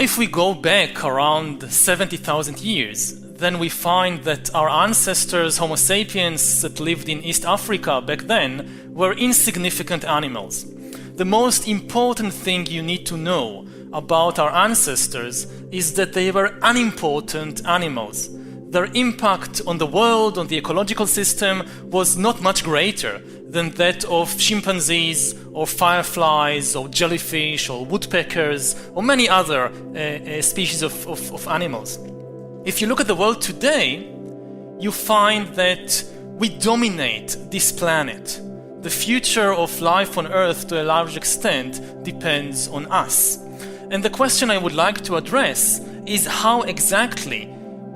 if we go back around 70,000 years, then we find that our ancestors, Homo sapiens, that lived in East Africa back then, were insignificant animals. The most important thing you need to know about our ancestors is that they were unimportant animals. Their impact on the world, on the ecological system, was not much greater than that of chimpanzees or fireflies or jellyfish or woodpeckers or many other species of animals. If you look at the world today, you find that we dominate this planet. The future of life on Earth, to a large extent, depends on us. And the question I would like to address is how exactly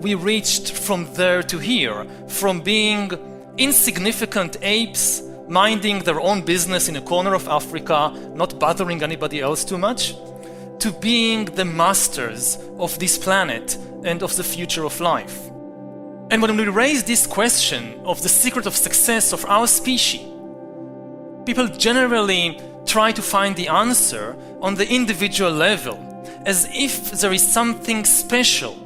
we reached from there to here, from being insignificant apes minding their own business in a corner of Africa, not bothering anybody else too much, to being the masters of this planet and of the future of life. And when we raise this question of the secret of success of our species, people generally try to find the answer on the individual level, as if there is something special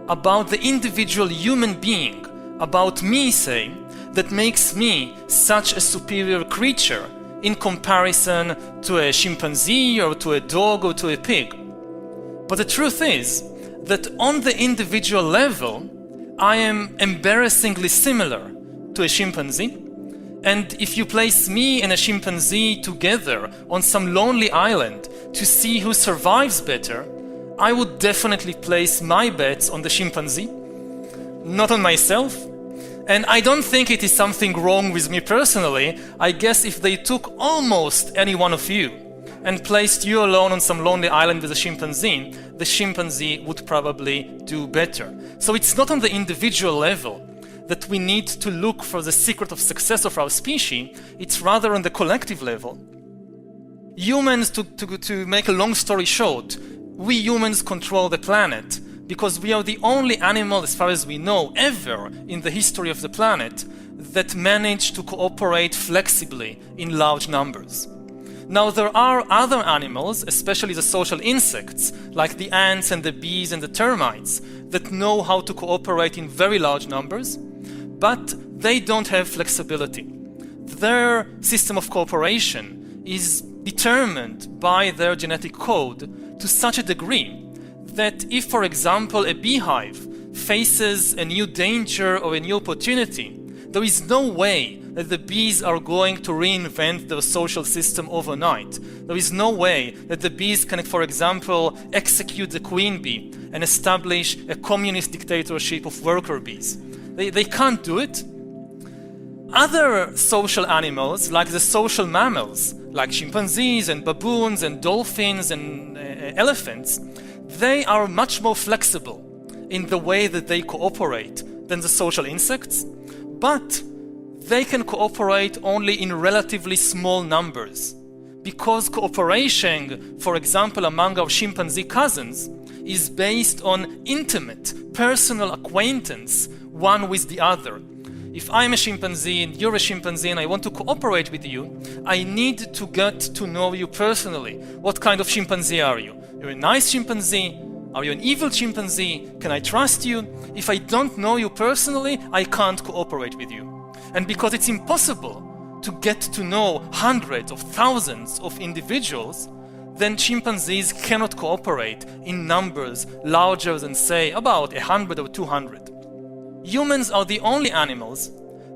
about the individual human being, about me, say, that makes me such a superior creature in comparison to a chimpanzee or to a dog or to a pig. But the truth is that on the individual level, I am embarrassingly similar to a chimpanzee. And if you place me and a chimpanzee together on some lonely island to see who survives better, I would definitely place my bets on the chimpanzee, not on myself. And I don't think it is something wrong with me personally. I guess if they took almost any one of you and placed you alone on some lonely island with a the chimpanzee would probably do better. So it's not on the individual level that we need to look for the secret of success of our species, it's rather on the collective level. Humans, to make a long story short, we humans control the planet because we are the only animal, as far as we know, ever in the history of the planet that managed to cooperate flexibly in large numbers. Now, there are other animals, especially the social insects, like the ants and the bees and the termites, that know how to cooperate in very large numbers, but they don't have flexibility. Their system of cooperation is determined by their genetic code to such a degree that if, for example, a beehive faces a new danger or a new opportunity, there is no way that the bees are going to reinvent their social system overnight. There is no way that the bees can, for example, execute the queen bee and establish a communist dictatorship of worker bees. They can't do it. Other social animals, like the social mammals, like chimpanzees and baboons and dolphins and elephants, they are much more flexible in the way that they cooperate than the social insects, but they can cooperate only in relatively small numbers, because cooperation, for example, among our chimpanzee cousins, is based on intimate, personal acquaintance one with the other. If I'm a chimpanzee and you're a chimpanzee and I want to cooperate with you, I need to get to know you personally. What kind of chimpanzee are you? You're a nice chimpanzee? Are you an evil chimpanzee? Can I trust you? If I don't know you personally, I can't cooperate with you. And because it's impossible to get to know hundreds of thousands of individuals, then chimpanzees cannot cooperate in numbers larger than, say, about 100 or 200. Humans are the only animals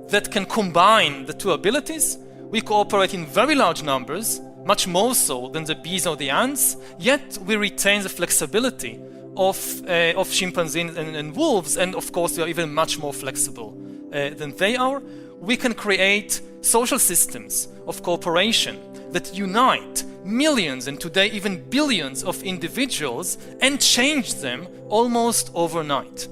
that can combine the two abilities. We cooperate in very large numbers, much more so than the bees or the ants, yet we retain the flexibility of chimpanzees and wolves, and of course we are even much more flexible than they are. We can create social systems of cooperation that unite millions and today even billions of individuals and change them almost overnight.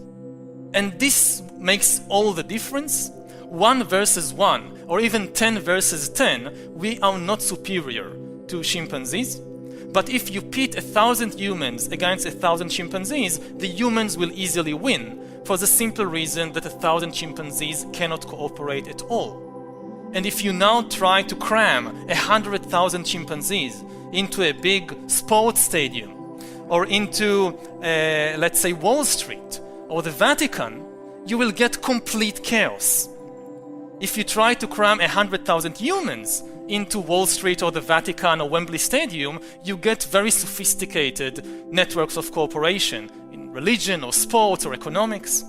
And this makes all the difference. 1 versus 1, or even 10 versus 10, we are not superior to chimpanzees. But if you pit 1,000 humans against 1,000 chimpanzees, the humans will easily win, for the simple reason that 1,000 chimpanzees cannot cooperate at all. And if you now try to cram 100,000 chimpanzees into a big sports stadium, or into, let's say, Wall Street or the Vatican, you will get complete chaos. If you try to cram 100,000 humans into Wall Street or the Vatican or Wembley Stadium, you get very sophisticated networks of cooperation in religion or sports or economics.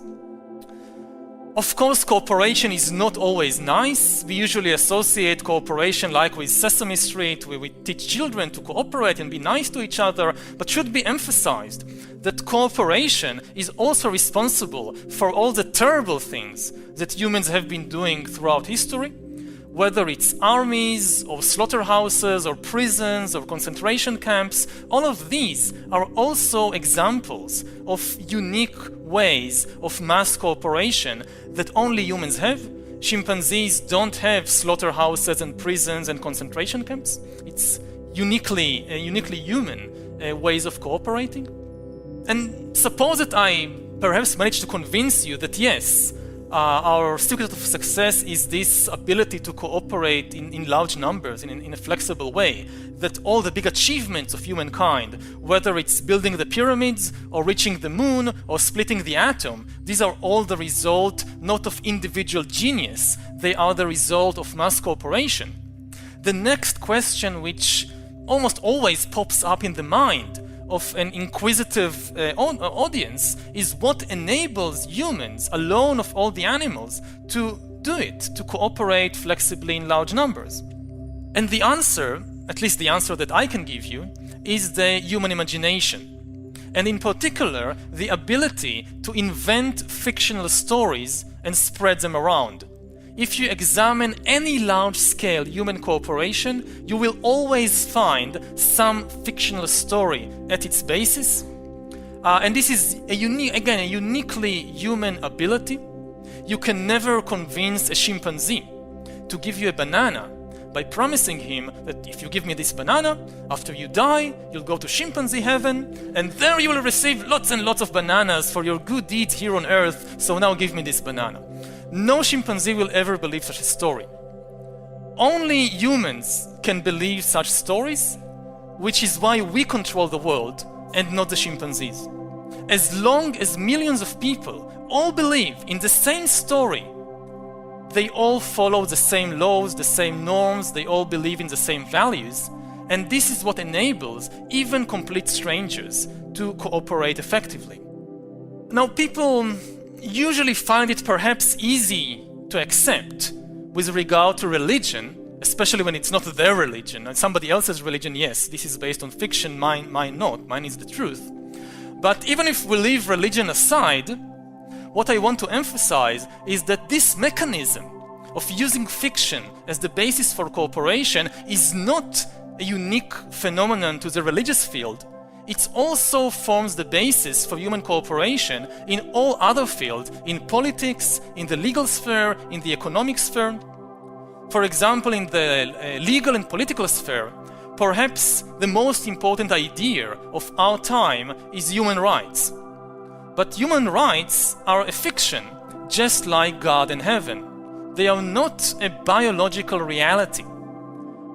Of course, cooperation is not always nice. We usually associate cooperation like with Sesame Street, where we teach children to cooperate and be nice to each other, but should be emphasized that cooperation is also responsible for all the terrible things that humans have been doing throughout history, whether it's armies or slaughterhouses or prisons or concentration camps. All of these are also examples of unique ways of mass cooperation that only humans have. Chimpanzees don't have slaughterhouses and prisons and concentration camps. It's uniquely human ways of cooperating. And suppose that I perhaps managed to convince you that yes, our secret of success is this ability to cooperate in large numbers, in a flexible way, that all the big achievements of humankind, whether it's building the pyramids or reaching the moon or splitting the atom, these are all the result not of individual genius, they are the result of mass cooperation. The next question, which almost always pops up in the mind of an inquisitive audience, is what enables humans, alone of all the animals, to do it, to cooperate flexibly in large numbers. And the answer, at least the answer that I can give you, is the human imagination. And in particular, the ability to invent fictional stories and spread them around. If you examine any large-scale human cooperation, you will always find some fictional story at its basis. And this is a uniquely human ability. You can never convince a chimpanzee to give you a banana by promising him that if you give me this banana, after you die, you'll go to chimpanzee heaven, and there you will receive lots and lots of bananas for your good deeds here on earth, so now give me this banana. No chimpanzee will ever believe such a story. Only humans can believe such stories, which is why we control the world and not the chimpanzees. As long as millions of people all believe in the same story, they all follow the same laws, the same norms, they all believe in the same values, and this is what enables even complete strangers to cooperate effectively. Now, people usually find it perhaps easy to accept with regard to religion, especially when it's not their religion. And somebody else's religion, yes, this is based on fiction, mine not, mine is the truth. But even if we leave religion aside, what I want to emphasize is that this mechanism of using fiction as the basis for cooperation is not a unique phenomenon to the religious field. It also forms the basis for human cooperation in all other fields, in politics, in the legal sphere, in the economic sphere. For example, in the legal and political sphere, perhaps the most important idea of our time is human rights. But human rights are a fiction, just like God and heaven. They are not a biological reality.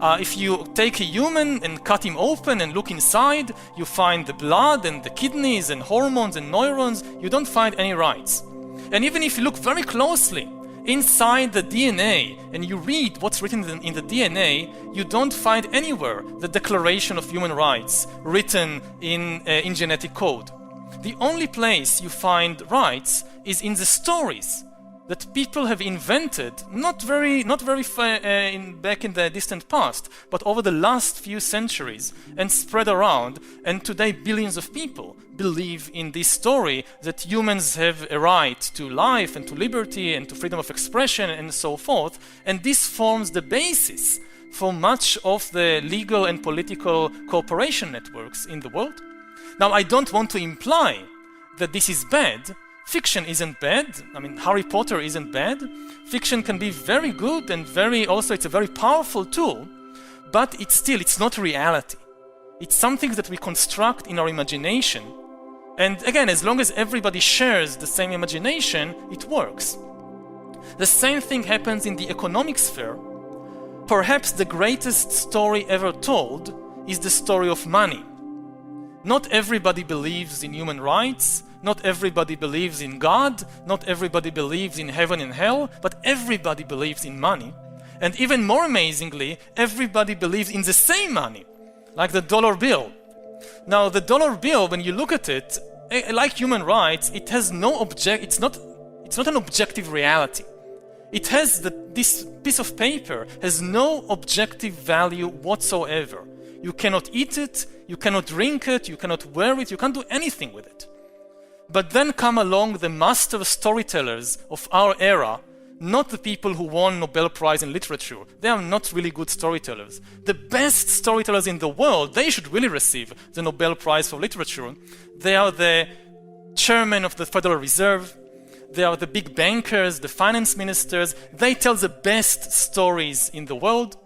If you take a human and cut him open and look inside, you find the blood and the kidneys and hormones and neurons. You don't find any rights. And even if you look very closely inside the DNA and you read what's written in the DNA, you don't find anywhere the Declaration of Human Rights written in genetic code. The only place you find rights is in the stories that people have invented, not very back in the distant past, but over the last few centuries, and spread around. And today, billions of people believe in this story that humans have a right to life and to liberty and to freedom of expression and so forth. And this forms the basis for much of the legal and political cooperation networks in the world. Now, I don't want to imply that this is bad. Fiction isn't bad. I mean, Harry Potter isn't bad. Fiction can be very good and it's a very powerful tool, but it's not reality. It's something that we construct in our imagination. And again, as long as everybody shares the same imagination, it works. The same thing happens in the economic sphere. Perhaps the greatest story ever told is the story of money. Not everybody believes in human rights, not everybody believes in God, not everybody believes in heaven and hell, but everybody believes in money. And even more amazingly, everybody believes in the same money, like the dollar bill. Now, the dollar bill, when you look at it, like human rights, it has no it's not an objective reality. It has this piece of paper has no objective value whatsoever. You cannot eat it, you cannot drink it, you cannot wear it, you can't do anything with it. But then come along the master storytellers of our era, not the people who won Nobel Prize in literature. They are not really good storytellers. The best storytellers in the world, they should really receive the Nobel Prize for literature. They are the chairman of the Federal Reserve. They are the big bankers, the finance ministers. They tell the best stories in the world.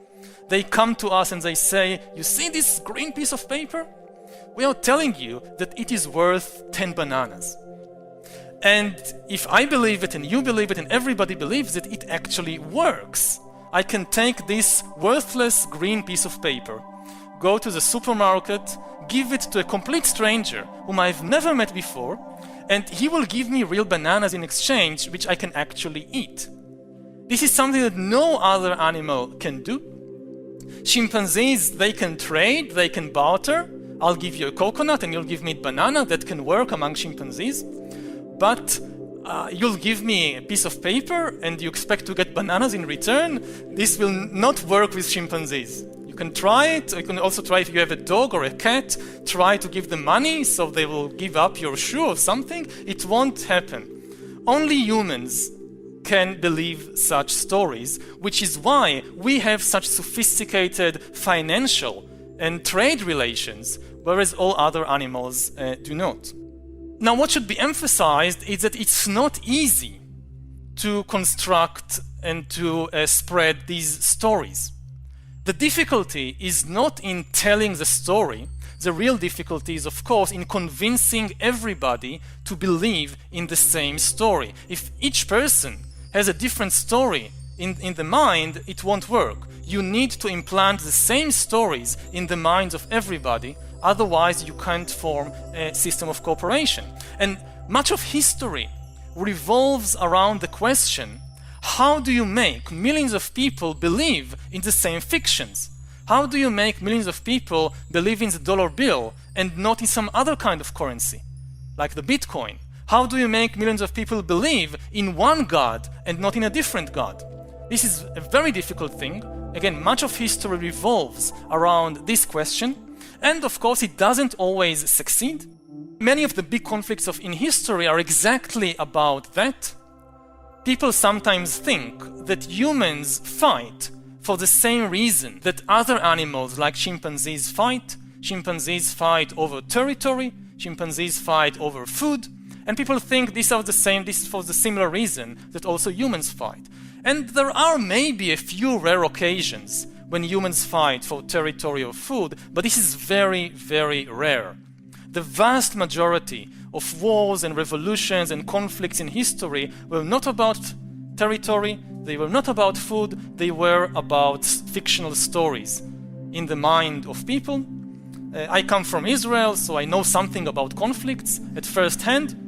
They come to us and they say, you see this green piece of paper? We are telling you that it is worth 10 bananas. And if I believe it and you believe it and everybody believes it, it actually works. I can take this worthless green piece of paper, go to the supermarket, give it to a complete stranger whom I've never met before, and he will give me real bananas in exchange, which I can actually eat. This is something that no other animal can do. Chimpanzees, they can trade, they can barter. I'll give you a coconut and you'll give me a banana. That can work among chimpanzees. But you'll give me a piece of paper and you expect to get bananas in return. This will not work with chimpanzees. You can try it. You can also try if you have a dog or a cat. Try to give them money so they will give up your shoe or something. It won't happen. Only humans can believe such stories, which is why we have such sophisticated financial and trade relations, whereas all other animals do not. Now, what should be emphasized is that it's not easy to construct and to spread these stories. The difficulty is not in telling the story. The real difficulty is, of course, in convincing everybody to believe in the same story. If each person has a different story in the mind, it won't work. You need to implant the same stories in the minds of everybody. Otherwise, you can't form a system of cooperation. And much of history revolves around the question, how do you make millions of people believe in the same fictions? How do you make millions of people believe in the dollar bill and not in some other kind of currency, like the Bitcoin? How do you make millions of people believe in one God and not in a different God? This is a very difficult thing. Again, much of history revolves around this question. And of course, it doesn't always succeed. Many of the big conflicts in history are exactly about that. People sometimes think that humans fight for the same reason that other animals like chimpanzees fight. Chimpanzees fight over territory. Chimpanzees fight over food. And people think this is for the similar reason that also humans fight. And there are maybe a few rare occasions when humans fight for territory or food, but this is very, very rare. The vast majority of wars and revolutions and conflicts in history were not about territory, they were not about food, they were about fictional stories in the mind of people. I come from Israel, so I know something about conflicts at first hand.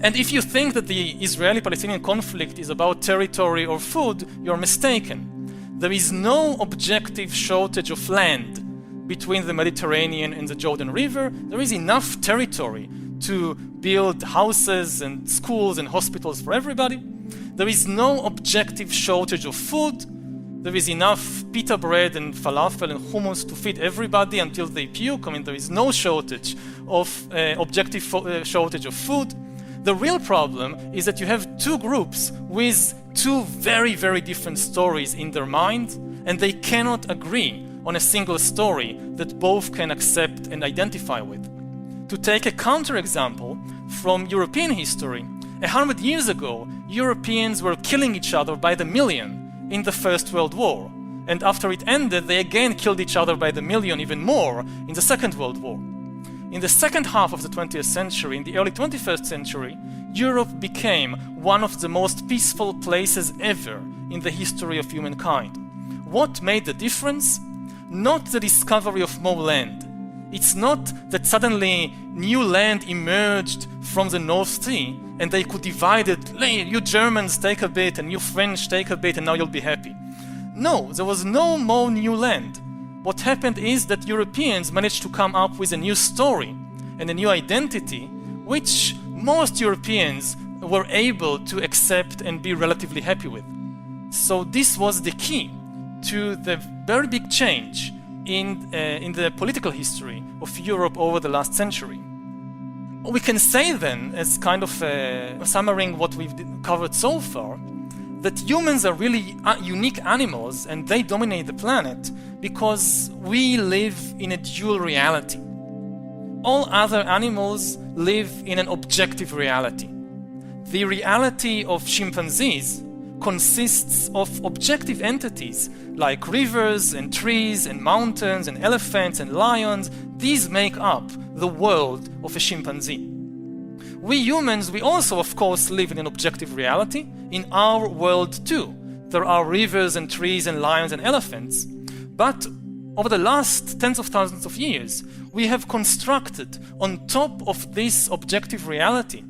And if you think that the Israeli-Palestinian conflict is about territory or food, you're mistaken. There is no objective shortage of land between the Mediterranean and the Jordan River. There is enough territory to build houses and schools and hospitals for everybody. There is no objective shortage of food. There is enough pita bread and falafel and hummus to feed everybody until they puke. I mean, there is no shortage of objective shortage of food. The real problem is that you have two groups with two very, very different stories in their minds, and they cannot agree on a single story that both can accept and identify with. To take a counterexample from European history, 100 years ago, Europeans were killing each other by the million in the First World War. And after it ended, they again killed each other by the million, even more, in the Second World War. In the second half of the 20th century, in the early 21st century, Europe became one of the most peaceful places ever in the history of humankind. What made the difference? Not the discovery of more land, It's not that suddenly new land emerged from the North Sea and they could divide it. Hey, you Germans take a bit and you French take a bit and now you'll be happy. No, there was no more new land. What happened is that Europeans managed to come up with a new story and a new identity, which most Europeans were able to accept and be relatively happy with. So this was the key to the very big change in the political history of Europe over the last century. We can say then, as kind of summarizing what we've covered so far, that humans are really unique animals and they dominate the planet because we live in a dual reality. All other animals live in an objective reality. The reality of chimpanzees consists of objective entities like rivers and trees and mountains and elephants and lions. These make up the world of a chimpanzee. We humans, we also of course live in an objective reality. In our world too, there are rivers and trees and lions and elephants. But over the last tens of thousands of years, we have constructed on top of this objective reality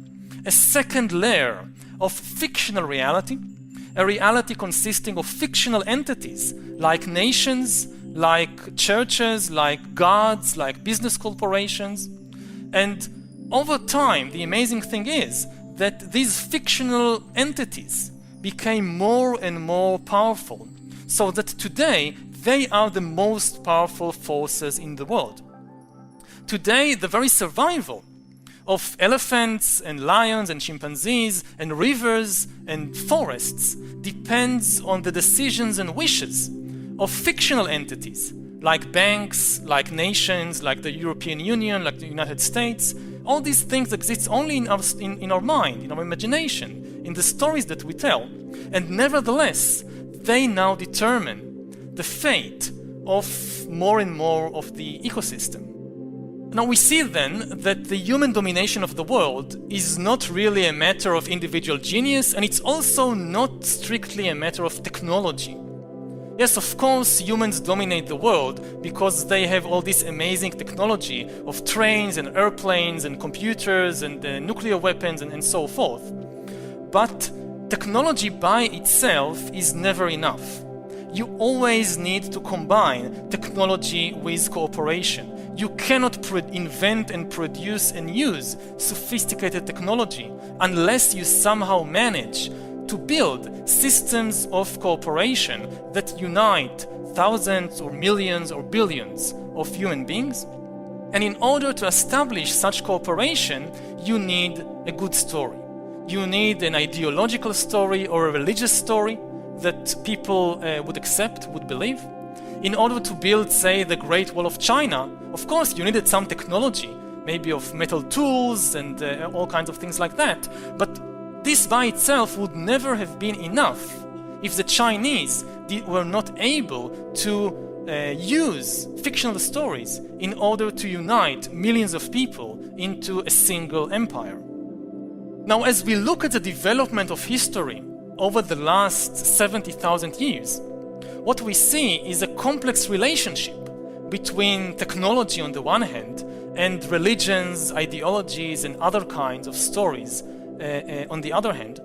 a second layer of fictional reality, a reality consisting of fictional entities like nations, like churches, like gods, like business corporations. And over time, the amazing thing is that these fictional entities became more and more powerful, so that today they are the most powerful forces in the world. Today, the very survival of elephants and lions and chimpanzees and rivers and forests depends on the decisions and wishes of fictional entities like banks, like nations, like the European Union, like the United States. All these things exist only in our mind, in our imagination, in the stories that we tell. And nevertheless, they now determine the fate of more and more of the ecosystem. Now we see then that the human domination of the world is not really a matter of individual genius, and it's also not strictly a matter of technology. Yes, of course, humans dominate the world because they have all this amazing technology of trains and airplanes and computers and nuclear weapons and so forth. But technology by itself is never enough. You always need to combine technology with cooperation. You cannot invent and produce and use sophisticated technology unless you somehow manage to build systems of cooperation that unite thousands or millions or billions of human beings. And in order to establish such cooperation, you need a good story. You need an ideological story or a religious story that people would accept, would believe. In order to build, say, the Great Wall of China, of course, you needed some technology, maybe of metal tools and all kinds of things like that. But this by itself would never have been enough if the Chinese were not able to use fictional stories in order to unite millions of people into a single empire. Now, as we look at the development of history over the last 70,000 years, what we see is a complex relationship between technology on the one hand and religions, ideologies, and other kinds of stories on the other hand.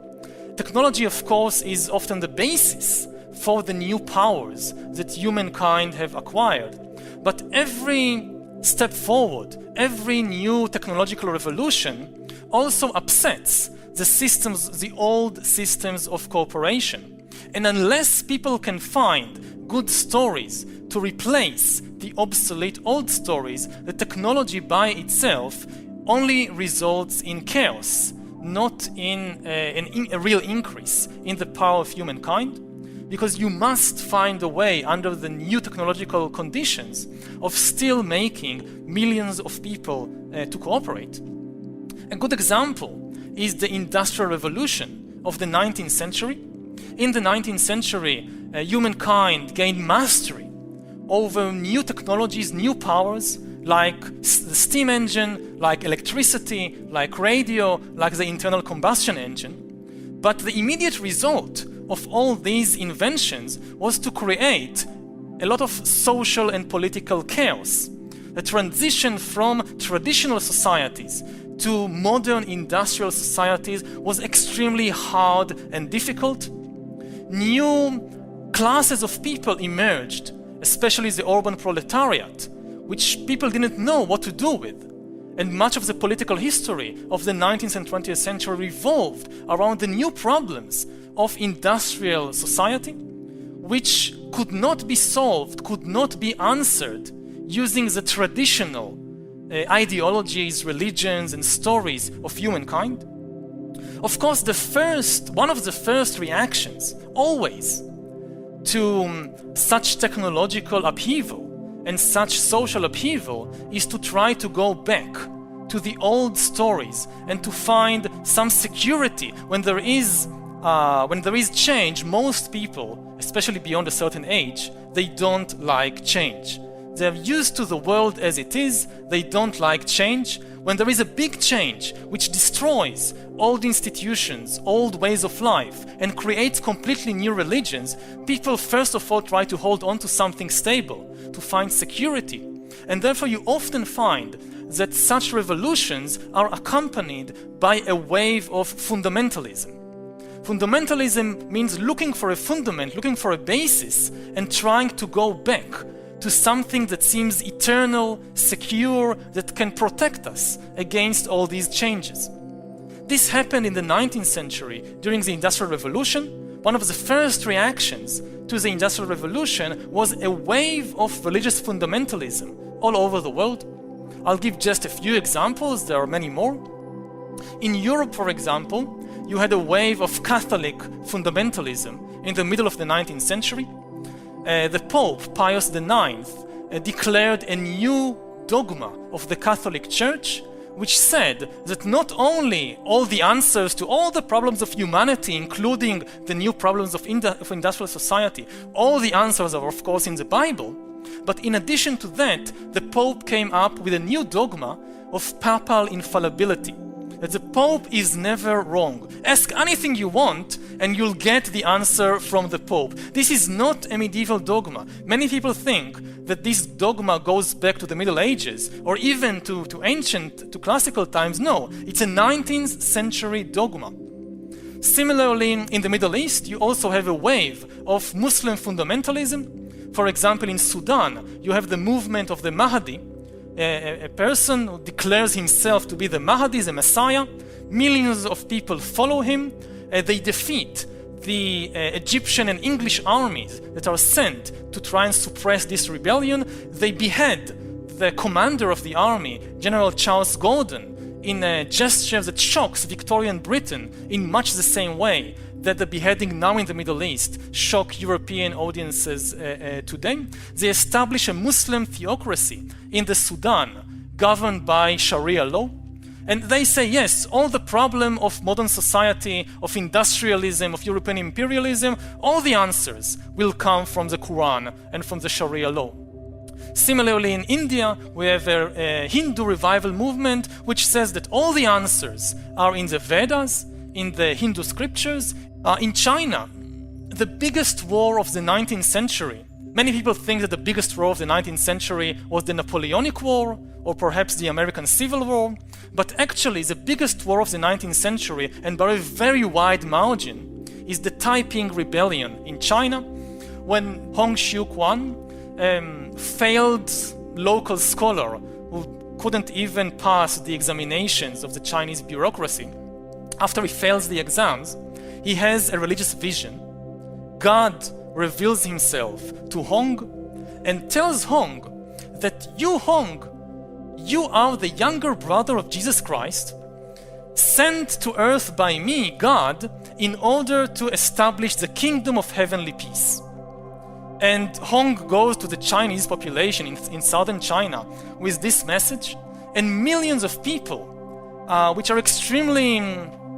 Technology, of course, is often the basis for the new powers that humankind have acquired. But every step forward, every new technological revolution also upsets the systems, the old systems of cooperation. And unless people can find good stories to replace the obsolete old stories, the technology by itself only results in chaos, not in a real increase in the power of humankind. Because you must find a way under the new technological conditions of still making millions of people to cooperate. A good example is the Industrial Revolution of the 19th century. In the 19th century, humankind gained mastery over new technologies, new powers, like the steam engine, like electricity, like radio, like the internal combustion engine. But the immediate result of all these inventions was to create a lot of social and political chaos. The transition from traditional societies to modern industrial societies was extremely hard and difficult. New classes of people emerged, especially the urban proletariat, which people didn't know what to do with. And much of the political history of the 19th and 20th century revolved around the new problems of industrial society, which could not be solved, could not be answered using the traditional ideologies, religions, and stories of humankind. Of course, one of the first reactions, always, to such technological upheaval and such social upheaval is to try to go back to the old stories and to find some security. When there is change, most people, especially beyond a certain age, they don't like change. They're used to the world as it is, they don't like change. When there is a big change which destroys old institutions, old ways of life, and creates completely new religions, people first of all try to hold on to something stable, to find security. And therefore you often find that such revolutions are accompanied by a wave of fundamentalism. Fundamentalism means looking for a fundament, looking for a basis, and trying to go back to something that seems eternal, secure, that can protect us against all these changes. This happened in the 19th century during the Industrial Revolution. One of the first reactions to the Industrial Revolution was a wave of religious fundamentalism all over the world. I'll give just a few examples, there are many more. In Europe, for example, you had a wave of Catholic fundamentalism in the middle of the 19th century. The Pope, Pius IX, declared a new dogma of the Catholic Church, which said that not only all the answers to all the problems of humanity, including the new problems of industrial society, all the answers are of course in the Bible, but in addition to that, the Pope came up with a new dogma of papal infallibility. That the Pope is never wrong. Ask anything you want and you'll get the answer from the Pope. This is not a medieval dogma. Many people think that this dogma goes back to the Middle Ages or even to classical times. No, it's a 19th century dogma. Similarly, in the Middle East, you also have a wave of Muslim fundamentalism. For example, in Sudan, you have the movement of the Mahdi, a person who declares himself to be the Mahdi, the Messiah. Millions of people follow him. They defeat the Egyptian and English armies that are sent to try and suppress this rebellion. They behead the commander of the army, General Charles Gordon, in a gesture that shocks Victorian Britain in much the same way that the beheading now in the Middle East shock European audiences today. They establish a Muslim theocracy in the Sudan governed by Sharia law. And they say, yes, all the problem of modern society, of industrialism, of European imperialism, all the answers will come from the Quran and from the Sharia law. Similarly, in India, we have a Hindu revival movement which says that all the answers are in the Vedas, in the Hindu scriptures. In China, the biggest war of the 19th century, many people think that the biggest war of the 19th century was the Napoleonic War or perhaps the American Civil War, but actually the biggest war of the 19th century, and by a very wide margin, is the Taiping Rebellion in China, when Hong Xiuquan, failed local scholar who couldn't even pass the examinations of the Chinese bureaucracy. After he fails the exams, he has a religious vision. God reveals himself to Hong and tells Hong that you, Hong, you are the younger brother of Jesus Christ, sent to earth by me, God, in order to establish the kingdom of heavenly peace. And Hong goes to the Chinese population in southern China with this message, and millions of people, which are extremely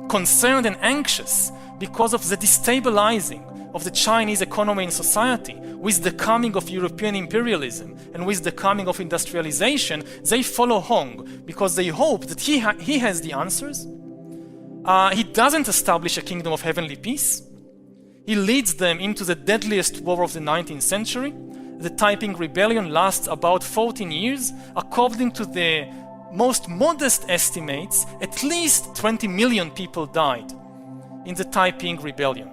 concerned and anxious because of the destabilizing of the Chinese economy and society with the coming of European imperialism and with the coming of industrialization, they follow Hong because they hope that he has the answers. He doesn't establish a kingdom of heavenly peace. He leads them into the deadliest war of the 19th century, the Taiping Rebellion lasts about 14 years. According to the most modest estimates, at least 20 million people died in the Taiping Rebellion.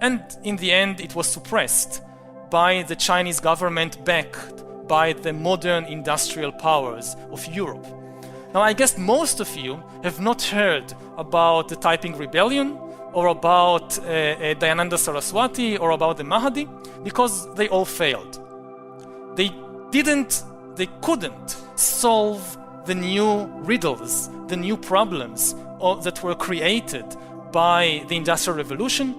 And in the end, it was suppressed by the Chinese government, backed by the modern industrial powers of Europe. Now, I guess most of you have not heard about the Taiping Rebellion or about Dayananda Saraswati or about the Mahdi, because they all failed. They couldn't solve the new riddles, the new problems that were created by the Industrial Revolution.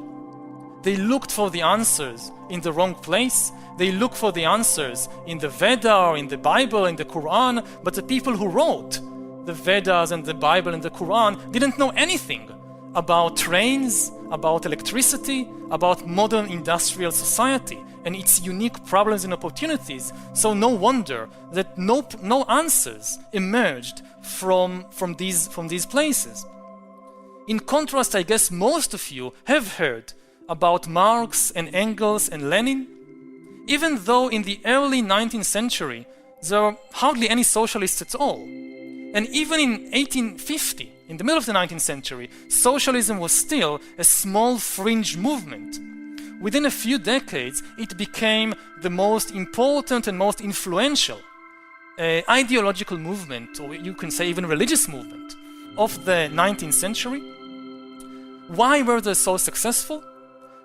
They looked for the answers in the wrong place. They looked for the answers in the Veda or in the Bible, in the Quran, but the people who wrote the Vedas and the Bible and the Quran didn't know anything about trains, about electricity, about modern industrial society and its unique problems and opportunities. So no wonder that no answers emerged from these places. In contrast, I guess most of you have heard about Marx and Engels and Lenin, even though in the early 19th century there were hardly any socialists at all. And even in 1850, in the middle of the 19th century, socialism was still a small fringe movement. Within a few decades, it became the most important and most influential ideological movement, or you can say even religious movement, of the 19th century. Why were they so successful?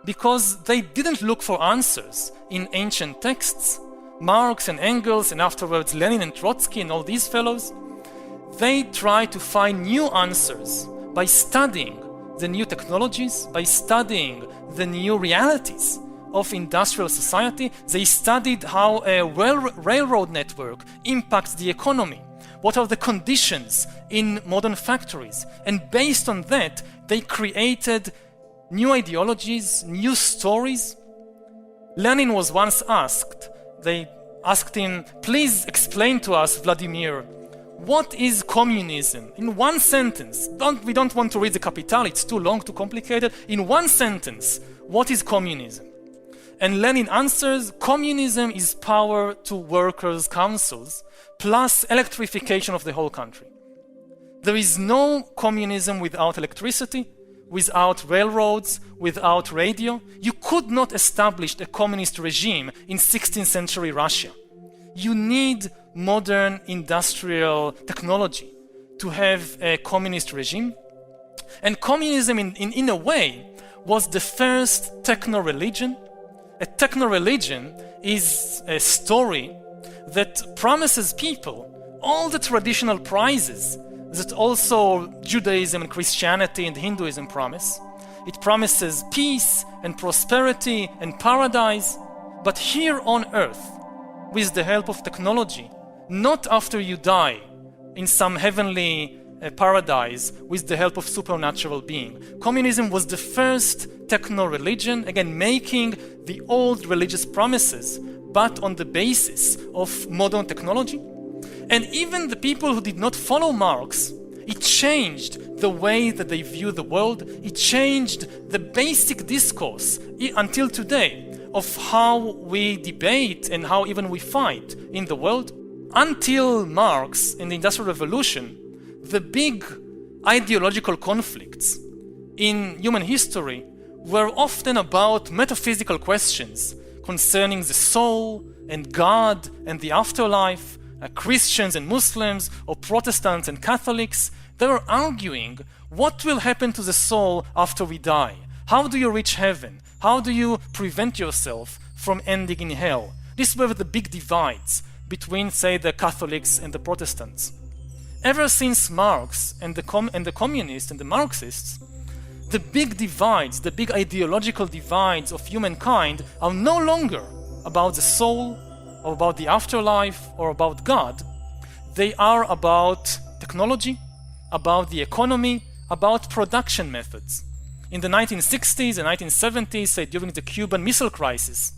Because they didn't look for answers in ancient texts. Marx and Engels, and afterwards Lenin and Trotsky and all these fellows, they tried to find new answers by studying the new technologies, by studying the new realities of industrial society. They studied how a railroad network impacts the economy. What are the conditions in modern factories? And based on that, they created new ideologies, new stories. Lenin was once asked, they asked him, please explain to us, Vladimir, what is communism? In one sentence. We don't want to read the Capital, it's too long, too complicated. In one sentence, what is communism? And Lenin answers, communism is power to workers' councils plus electrification of the whole country. There is no communism without electricity, without railroads, without radio. You could not establish a communist regime in 16th century Russia. You need modern industrial technology to have a communist regime. And communism, in a way, was the first techno-religion. A techno-religion is a story that promises people all the traditional prizes that also Judaism and Christianity and Hinduism promise. It promises peace and prosperity and paradise, but here on earth, with the help of technology, not after you die in some heavenly paradise with the help of supernatural being. Communism was the first techno-religion, again making the old religious promises, but on the basis of modern technology. And even the people who did not follow Marx, it changed the way that they view the world. It changed the basic discourse until today of how we debate and how even we fight in the world. Until Marx and the Industrial Revolution, the big ideological conflicts in human history were often about metaphysical questions concerning the soul and God and the afterlife. Christians and Muslims, or Protestants and Catholics, they were arguing what will happen to the soul after we die. How do you reach heaven? How do you prevent yourself from ending in hell? These were the big divides between, say, the Catholics and the Protestants. Ever since Marx and the communists and the Marxists, the big divides, the big ideological divides of humankind are no longer about the soul, or about the afterlife, or about God. They are about technology, about the economy, about production methods. In the 1960s and 1970s, say during the Cuban Missile Crisis,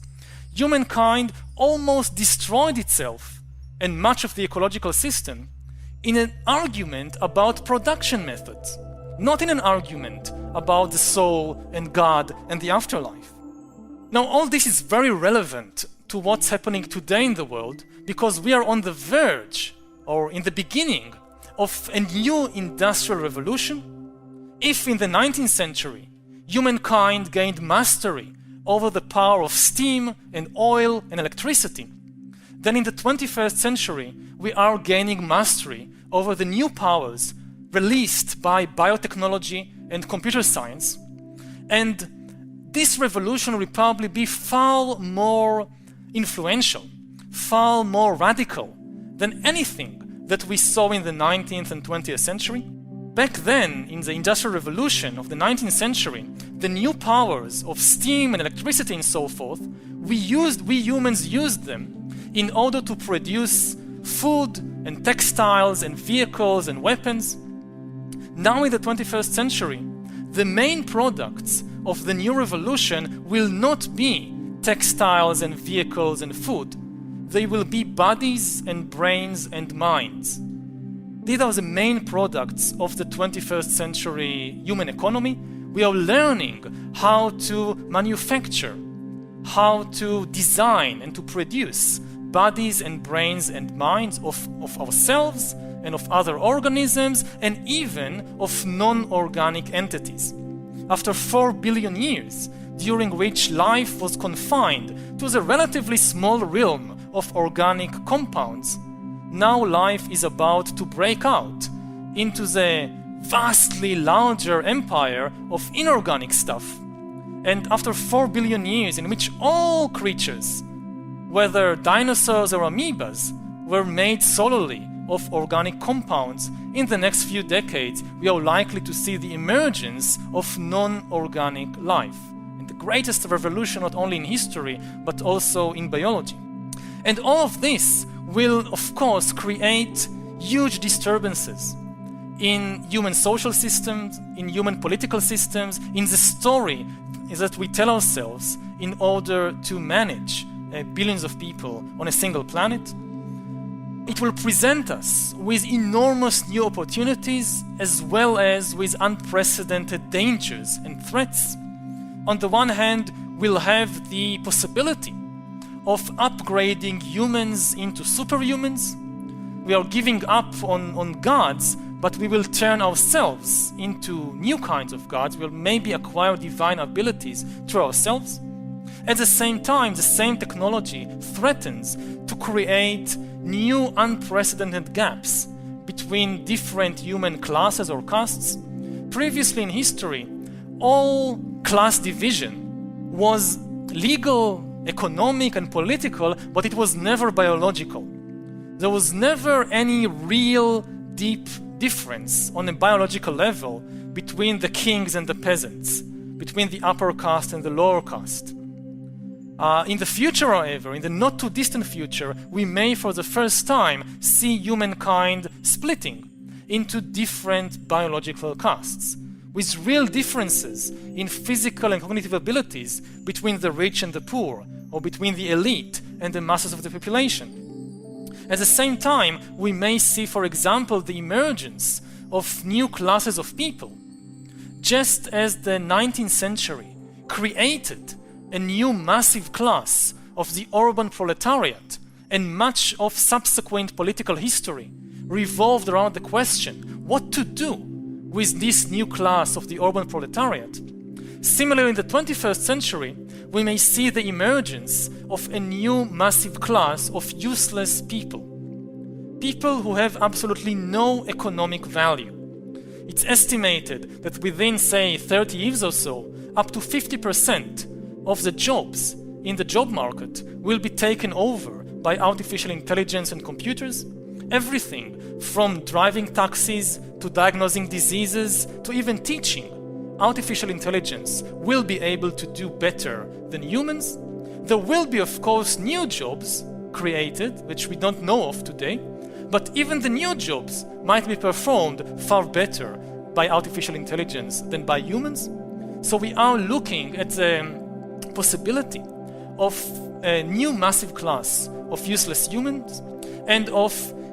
humankind almost destroyed itself and much of the ecological system in an argument about production methods, not in an argument about the soul and God and the afterlife. Now, all this is very relevant to what's happening today in the world, because we are on the verge, or in the beginning, of a new industrial revolution. If in the 19th century, humankind gained mastery over the power of steam and oil and electricity, then in the 21st century, we are gaining mastery over the new powers released by biotechnology and computer science. And this revolution will probably be far more influential, far more radical than anything that we saw in the 19th and 20th century. Back then, in the Industrial Revolution of the 19th century, the new powers of steam and electricity and so forth, we humans used them in order to produce food and textiles and vehicles and weapons. Now in the 21st century, the main products of the new revolution will not be textiles and vehicles and food. They will be bodies and brains and minds. These are the main products of the 21st century human economy. We are learning how to manufacture, how to design and to produce bodies and brains and minds of ourselves and of other organisms and even of non-organic entities. After 4 billion years, during which life was confined to the relatively small realm of organic compounds, now life is about to break out into the vastly larger empire of inorganic stuff. And after 4 billion years in which all creatures, whether dinosaurs or amoebas, were made solely of organic compounds, in the next few decades we are likely to see the emergence of non-organic life. And the greatest revolution not only in history but also in biology. And all of this will of course create huge disturbances in human social systems, in human political systems, in the story that we tell ourselves in order to manage billions of people on a single planet. It will present us with enormous new opportunities as well as with unprecedented dangers and threats. On the one hand, we'll have the possibility of upgrading humans into superhumans. We are giving up on gods, but we will turn ourselves into new kinds of gods. We'll maybe acquire divine abilities through ourselves. At the same time, the same technology threatens to create new unprecedented gaps between different human classes or castes. Previously in history, all class division was legal, economic and political, but it was never biological. There was never any real deep difference on a biological level between the kings and the peasants, between the upper caste and the lower caste. In the future, however, in the not too distant future, we may for the first time see humankind splitting into different biological castes, with real differences in physical and cognitive abilities between the rich and the poor, or between the elite and the masses of the population. At the same time, we may see, for example, the emergence of new classes of people, just as the 19th century created a new massive class of the urban proletariat, and much of subsequent political history revolved around the question what to do with this new class of the urban proletariat. Similarly, in the 21st century, we may see the emergence of a new massive class of useless people. People who have absolutely no economic value. It's estimated that within, say, 30 years or so, up to 50% of the jobs in the job market will be taken over by artificial intelligence and computers. Everything from driving taxis to diagnosing diseases to even teaching. Artificial intelligence will be able to do better than humans. There will be, of course, new jobs created, which we don't know of today, but even the new jobs might be performed far better by artificial intelligence than by humans. So we are looking at the possibility of a new massive class of useless humans and of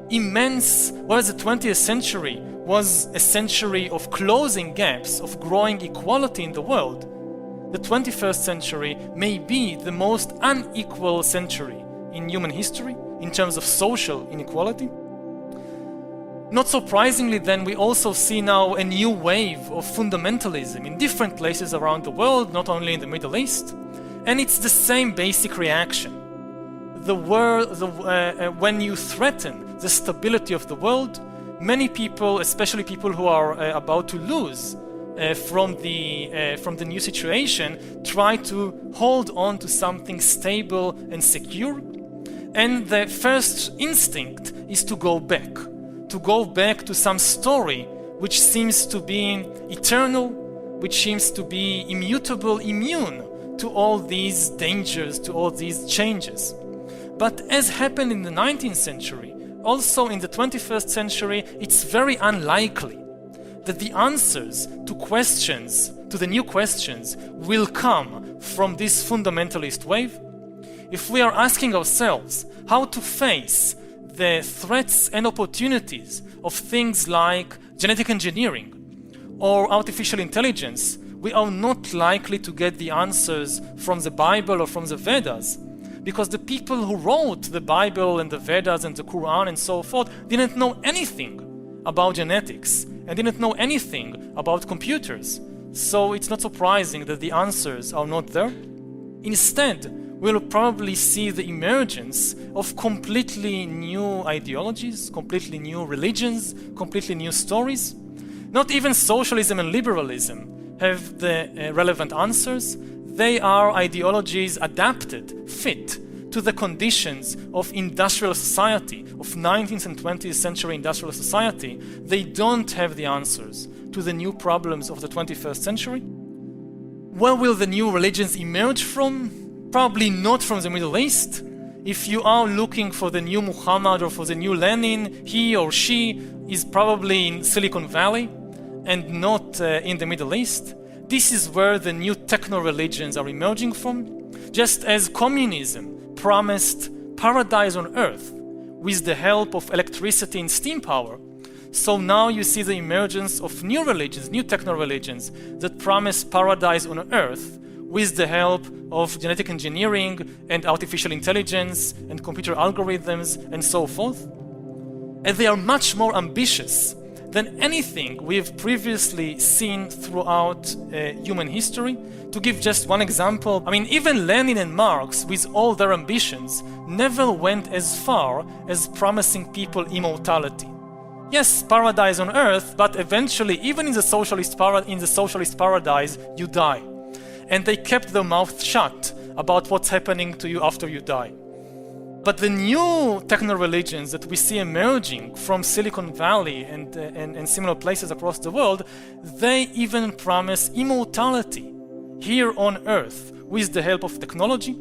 immense, whereas the 20th century was a century of closing gaps, of growing equality in the world, the 21st century may be the most unequal century in human history in terms of social inequality. Not surprisingly, then, we also see now a new wave of fundamentalism in different places around the world, not only in the Middle East, and it's the same basic reaction. When you threaten the stability of the world, many people, especially people who are about to lose from the new situation, try to hold on to something stable and secure, and the first instinct is to go back to some story which seems to be eternal, which seems to be immutable, immune to all these dangers, to all these changes. But as happened in the 19th century, also in the 21st century, it's very unlikely that the answers to questions, to the new questions, will come from this fundamentalist wave. If we are asking ourselves how to face the threats and opportunities of things like genetic engineering or artificial intelligence, we are not likely to get the answers from the Bible or from the Vedas, because the people who wrote the Bible and the Vedas and the Quran and so forth didn't know anything about genetics and didn't know anything about computers. So it's not surprising that the answers are not there. Instead, we'll probably see the emergence of completely new ideologies, completely new religions, completely new stories. Not even socialism and liberalism have the relevant answers. They are ideologies adapted, fit to the conditions of industrial society, of 19th and 20th century industrial society. They don't have the answers to the new problems of the 21st century. Where will the new religions emerge from? Probably not from the Middle East. If you are looking for the new Muhammad or for the new Lenin, he or she is probably in Silicon Valley and not in the Middle East. This is where the new techno-religions are emerging from. Just as communism promised paradise on earth with the help of electricity and steam power, so now you see the emergence of new religions, new techno-religions that promise paradise on earth with the help of genetic engineering and artificial intelligence and computer algorithms and so forth. And they are much more ambitious than anything we've previously seen throughout human history. To give just one example, even Lenin and Marx, with all their ambitions, never went as far as promising people immortality. Yes, paradise on earth, but eventually, even in the socialist paradise, you die. And they kept their mouth shut about what's happening to you after you die. But the new techno-religions that we see emerging from Silicon Valley and similar places across the world, they even promise immortality here on Earth with the help of technology.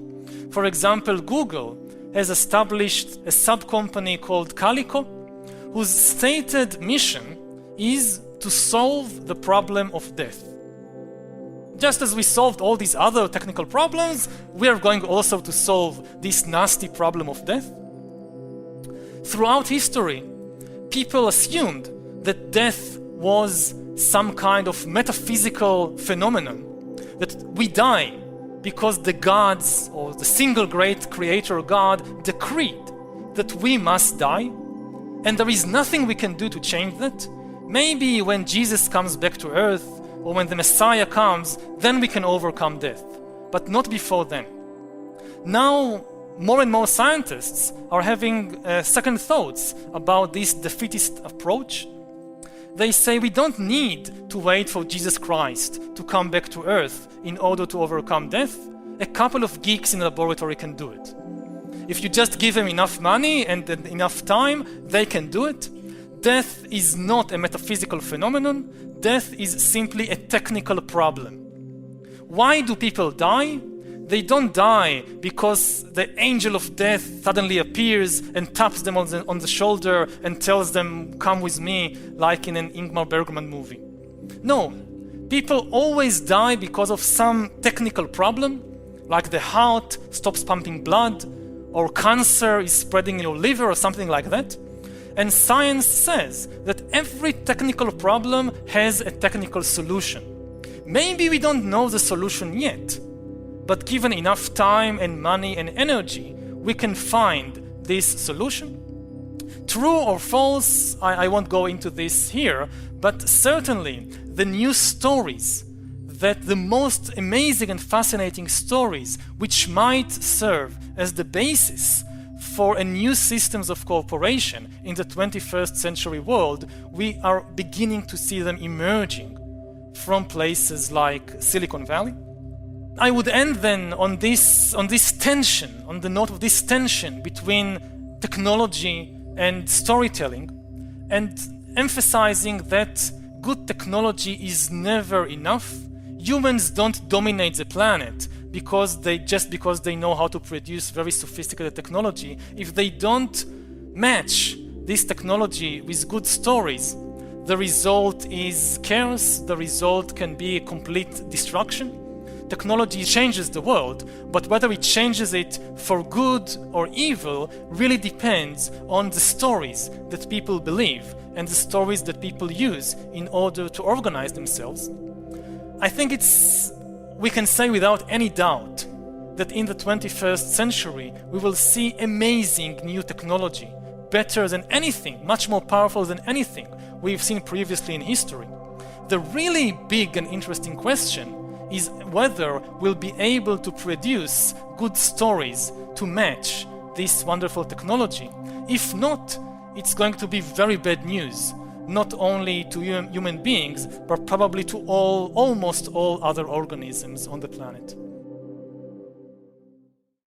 For example, Google has established a sub-company called Calico, whose stated mission is to solve the problem of death. Just as we solved all these other technical problems, we are going also to solve this nasty problem of death. Throughout history, people assumed that death was some kind of metaphysical phenomenon, that we die because the gods or the single great creator God decreed that we must die, and there is nothing we can do to change that. Maybe when Jesus comes back to earth, or when the Messiah comes, then we can overcome death, but not before then. Now, more and more scientists are having second thoughts about this defeatist approach. They say we don't need to wait for Jesus Christ to come back to earth in order to overcome death. A couple of geeks in a laboratory can do it. If you just give them enough money and enough time, they can do it. Death is not a metaphysical phenomenon. Death is simply a technical problem. Why do people die? They don't die because the angel of death suddenly appears and taps them on the shoulder and tells them, "Come with me," like in an Ingmar Bergman movie. No, people always die because of some technical problem, like the heart stops pumping blood, or cancer is spreading in your liver, or something like that. And science says that every technical problem has a technical solution. Maybe we don't know the solution yet, but given enough time and money and energy, we can find this solution. True or false, I won't go into this here, but certainly the new stories, that the most amazing and fascinating stories which might serve as the basis for a new systems of cooperation in the 21st century world, we are beginning to see them emerging from places like Silicon Valley. I would end then on this tension, on the note of this tension between technology and storytelling, and emphasizing that good technology is never enough. Humans don't dominate the planet because they know how to produce very sophisticated technology. If they don't match this technology with good stories, the result is chaos. The result can be a complete destruction. Technology changes the world, but whether it changes it for good or evil really depends on the stories that people believe and the stories that people use in order to organize themselves. I think we can say without any doubt that in the 21st century we will see amazing new technology, better than anything, much more powerful than anything we've seen previously in history. The really big and interesting question is whether we'll be able to produce good stories to match this wonderful technology. If not, it's going to be very bad news, not only to human beings, but probably to almost all other organisms on the planet.